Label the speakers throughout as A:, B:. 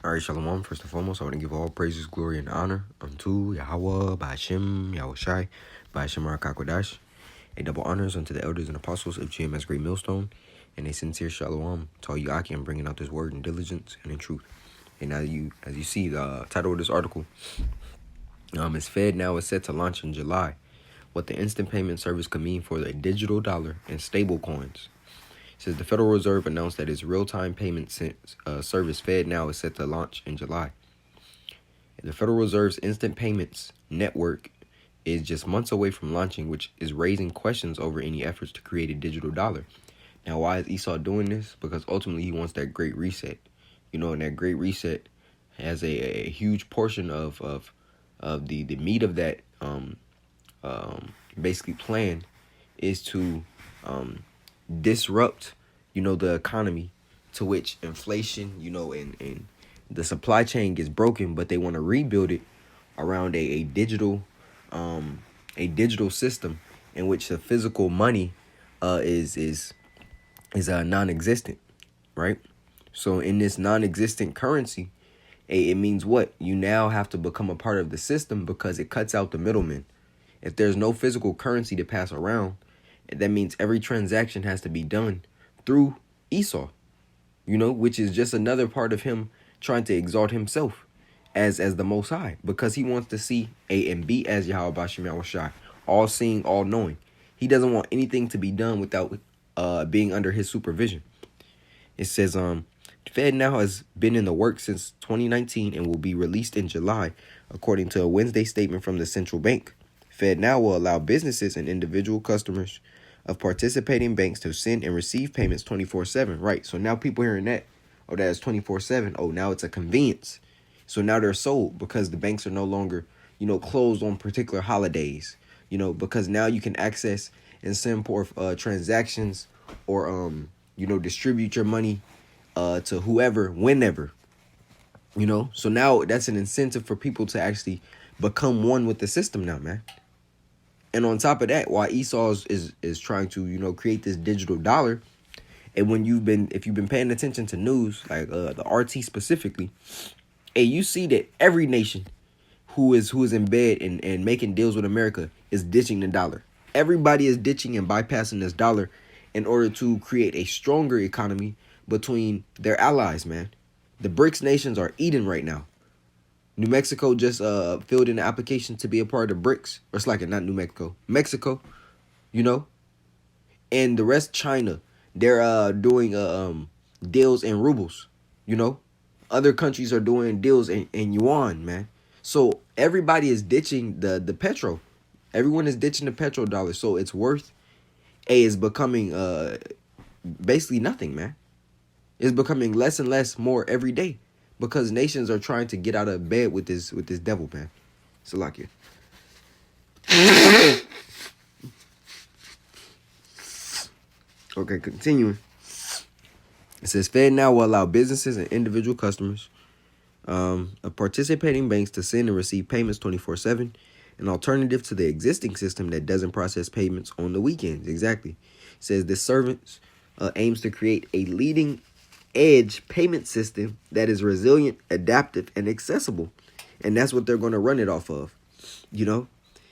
A: All right, Shalom. First and foremost, I want to give all praises, glory, and honor unto Yahweh, Ba'ashem, Yahushai, Ba'ashem Rakakwadash. A double honors unto the elders and apostles of GMS Great Millstone, and a sincere Shalom to all you Akim bringing out this word in diligence and in truth. And as you see, the title of this article is FedNow is set to launch in July. What the instant payment service could mean for the digital dollar and stable coins. It says the Federal Reserve announced that its real-time payment service FedNow is set to launch in July. The Federal Reserve's instant payments network is just months away from launching, which is raising questions over any efforts to create a digital dollar. Now, why is Esau doing this? Because ultimately he wants that great reset. And that great reset has a huge portion of the meat of that basically plan is to disrupt, the economy, to which inflation, and the supply chain gets broken, but they want to rebuild it around a digital system in which the physical money is non-existent, right? So in this non-existent currency, it means what? You now have to become a part of the system because it cuts out the middlemen. If there's no physical currency to pass around, that means every transaction has to be done through Esau, which is just another part of him trying to exalt himself as the Most High, because he wants to see and be as Yahweh Ba'ashem Yahushai, all seeing, all knowing. He doesn't want anything to be done without being under his supervision. It says, FedNow has been in the works since 2019 and will be released in July, according to a Wednesday statement from the central bank. FedNow will allow businesses and individual customers of participating banks to send and receive payments 24/7. Right. So now people hearing that, that is 24/7. Oh, now it's a convenience. So now they're sold because the banks are no longer, closed on particular holidays, because now you can access and send transactions or, distribute your money to whoever, whenever, So now that's an incentive for people to actually become one with the system now, man. And on top of that, why Esau is trying to, create this digital dollar. And if you've been paying attention to news, like the RT specifically, and you see that every nation who is in bed and making deals with America is ditching the dollar. Everybody is ditching and bypassing this dollar in order to create a stronger economy between their allies, man. The BRICS nations are eating right now. New Mexico just filled in the application to be a part of BRICS. Or it's like not New Mexico. Mexico, And the rest, China, they're doing deals in rubles, Other countries are doing deals in yuan, man. So everybody is ditching the petro. Everyone is ditching the petro dollar. So its worth, is becoming basically nothing, man. It's becoming less and less more every day. Because nations are trying to get out of bed with this devil, man. Salakia. Okay, continuing. It says FedNow will allow businesses and individual customers of participating banks to send and receive payments 24/7, an alternative to the existing system that doesn't process payments on the weekends. Exactly. It says this service aims to create a leading edge payment system that is resilient, adaptive, and accessible. And that's what they're going to run it off of. It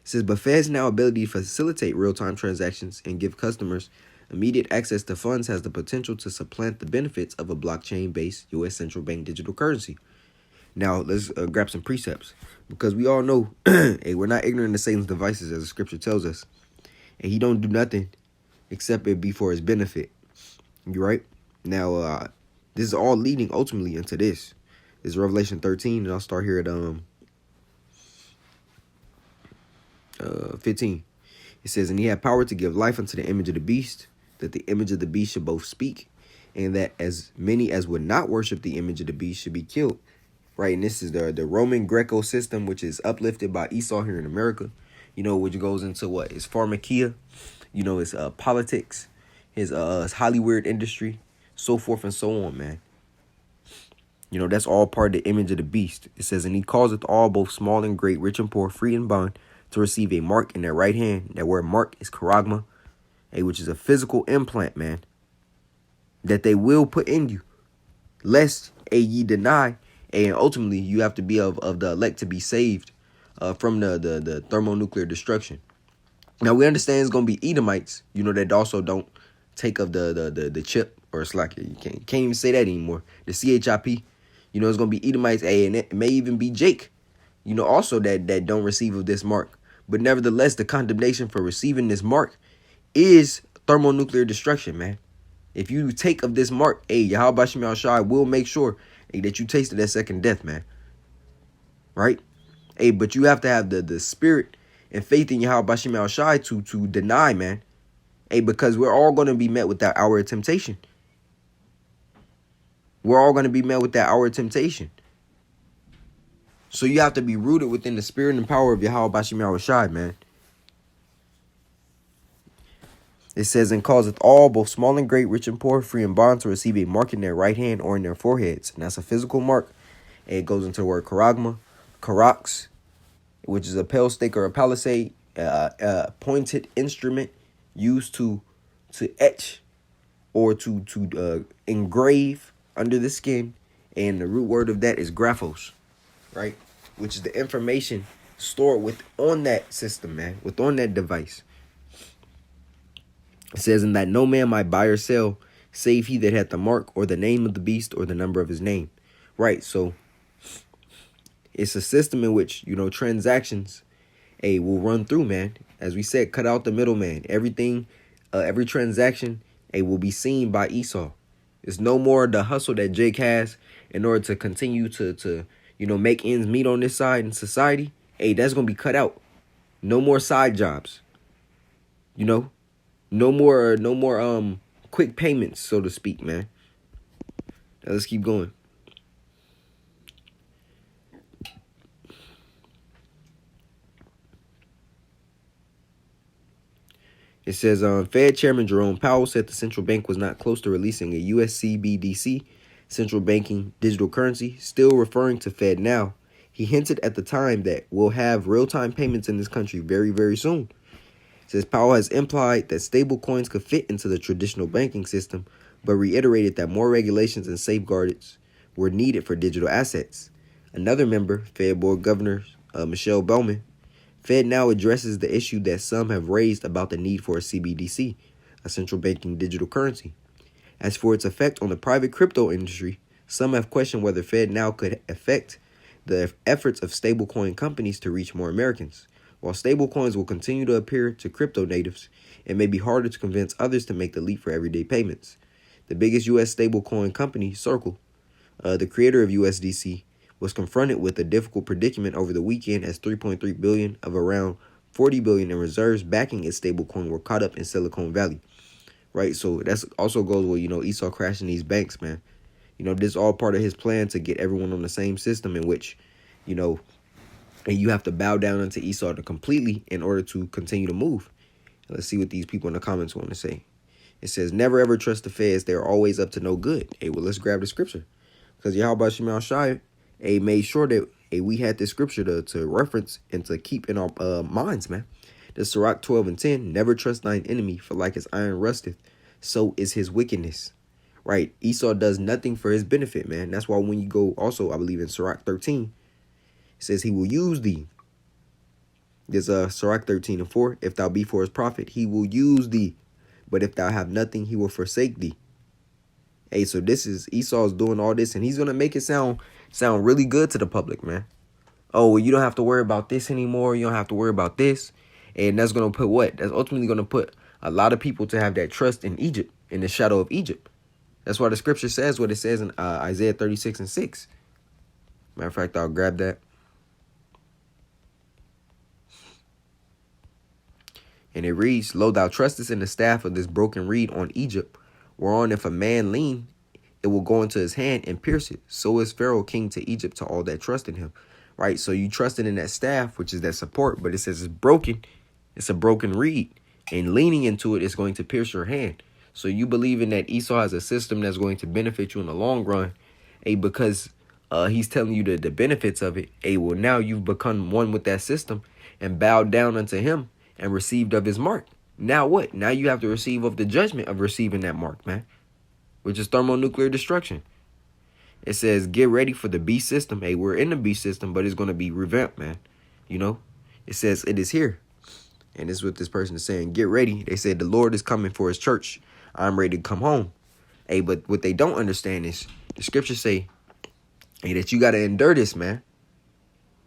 A: says, but FedNow's ability to facilitate real-time transactions and give customers immediate access to funds has the potential to supplant the benefits of a blockchain-based U.S. central bank digital currency. Now, let's grab some precepts, because we all know hey, we're not ignorant of Satan's devices, as the scripture tells us. And he don't do nothing except it be for his benefit. You right? Now, this is all leading ultimately into this. This is Revelation 13, and I'll start here at 15. It says, and he had power to give life unto the image of the beast, that the image of the beast should both speak, and that as many as would not worship the image of the beast should be killed. Right, and this is the Roman Greco system, which is uplifted by Esau here in America, which goes into what? His pharmakia, his politics, his Hollywood industry, so forth and so on, man. That's all part of the image of the beast. It says, and he causeth all, both small and great, rich and poor, free and bond, to receive a mark in their right hand. That word mark is charagma, which is a physical implant, man, that they will put in you, lest ye deny And ultimately, you have to be of the elect to be saved from the thermonuclear destruction. Now, we understand it's going to be Edomites, that also don't take of the chip, or it's like, you can't even say that anymore. The CHIP, it's going to be Edomites, and it may even be Jake, also that don't receive of this mark. But nevertheless, the condemnation for receiving this mark is thermonuclear destruction, man. If you take of this mark, Yahweh Shem Shai will make sure that you tasted that second death, man. Right? But you have to have the spirit and faith in Yahweh Shem Shai to deny, man. Because we're all going to be met with that hour of temptation. We're all going to be met with that hour of temptation. So you have to be rooted within the spirit and power of Yahweh Shem Shai, man. It says, and causeth all, both small and great, rich and poor, free and bond, to receive a mark in their right hand or in their foreheads. And that's a physical mark. And it goes into the word charagma, charax, which is a pale stake or a palisade, pointed instrument used to etch or to engrave under the skin. And the root word of that is graphos, right? Which is the information stored on that system, man, on that device. It says, and that no man might buy or sell, save he that hath the mark, or the name of the beast, or the number of his name. Right, so it's a system in which, transactions, will run through, man. As we said, cut out the middleman. Everything, every transaction, will be seen by Esau. It's no more the hustle that Jake has in order to continue to make ends meet on this side in society. That's going to be cut out. No more side jobs. No more quick payments, so to speak, man. Now let's keep going. It says, Fed Chairman Jerome Powell said the central bank was not close to releasing a USCBDC, central banking digital currency, still referring to FedNow. He hinted at the time that we'll have real-time payments in this country very, very soon. It says Powell has implied that stable coins could fit into the traditional banking system, but reiterated that more regulations and safeguards were needed for digital assets. Another member, Fed Board Governor Michelle Bowman, FedNow addresses the issue that some have raised about the need for a CBDC, a central banking digital currency. As for its effect on the private crypto industry, some have questioned whether FedNow could affect the efforts of stablecoin companies to reach more Americans. While stablecoins will continue to appear to crypto natives, it may be harder to convince others to make the leap for everyday payments. The biggest U.S. stablecoin company, Circle, the creator of USDC, was confronted with a difficult predicament over the weekend as $3.3 billion of around $40 billion in reserves backing its stablecoin were caught up in Silicon Valley. Right, so that's also goes with, Esau crashing these banks, man. This is all part of his plan to get everyone on the same system in which, and you have to bow down unto Esau completely in order to continue to move. Let's see what these people in the comments want to say. It says, never ever trust the feds. They're always up to no good. Well, let's grab the scripture. Because Yahweh Shem Shai made sure that we had this scripture to reference and to keep in our minds, man. This Sirach 12:10, never trust thine enemy, for like as iron rusteth, so is his wickedness. Right? Esau does nothing for his benefit, man. That's why when you go also, I believe in Sirach 13, it says he will use thee. There's Sirach 13:4. If thou be for his profit, he will use thee. But if thou have nothing, he will forsake thee. So this is Esau's doing all this, and he's gonna make it sound really good to the public, man. Oh, well, you don't have to worry about this anymore. You don't have to worry about this. And that's gonna put what? That's ultimately gonna put a lot of people to have that trust in Egypt, in the shadow of Egypt. That's why the scripture says what it says in Isaiah 36:6. Matter of fact, I'll grab that. And it reads, lo, thou trustest in the staff of this broken reed on Egypt, whereon if a man lean, it will go into his hand and pierce it. So is Pharaoh king to Egypt to all that trust in him. Right? So you trusted in that staff, which is that support, but it says it's broken. It's a broken reed. And leaning into it is going to pierce your hand. So you believe in that Esau has a system that's going to benefit you in the long run, because he's telling you the benefits of it. Well, now you've become one with that system and bowed down unto him and received of his mark. Now what? Now you have to receive of the judgment of receiving that mark, man, which is thermonuclear destruction. It says, get ready for the beast system. Hey, we're in the beast system, but it's going to be revamped, man. You know, it says it is here. And this is what this person is saying. Get ready. They said the Lord is coming for his church. I'm ready to come home. Hey, but what they don't understand is the scriptures say, hey, that you got to endure this, man.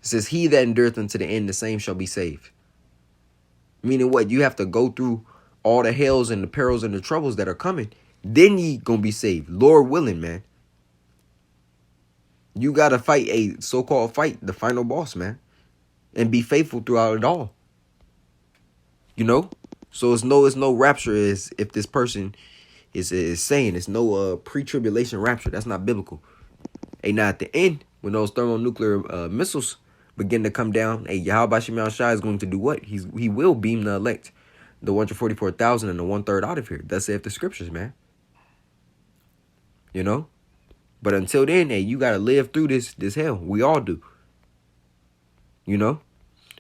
A: It says, he that endureth unto the end, the same shall be saved. Meaning what? You have to go through all the hells and the perils and the troubles that are coming. Then ye gonna be saved. Lord willing, man. You got to fight a so-called fight, the final boss, man. And be faithful throughout it all. You know? So it's no rapture is if this person is saying it's no pre-tribulation rapture. That's not biblical. Hey, now at the end, when those thermonuclear missiles begin to come down, hey, Yahweh Shemel Shai is going to do what? He will beam the elect, the 144,000 and the 1/3 out of here. Thus saith the scriptures, man. You know? But until then, hey, you got to live through this hell. We all do. You know?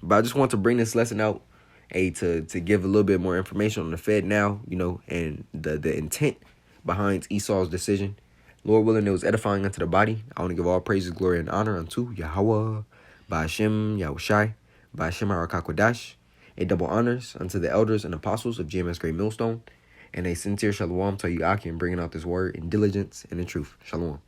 A: But I just want to bring this lesson out, hey, to give a little bit more information on the FedNow, you know, and the intent behind Esau's decision. Lord willing, it was edifying unto the body. I want to give all praises, glory, and honor unto Yahweh, Ba'ashem, Yahushai, Ba'ashem Harakakwadash, a double honors unto the elders and apostles of GMS Great Millstone, and a sincere shalom to you, Aki, in bringing out this word in diligence and in truth. Shalom.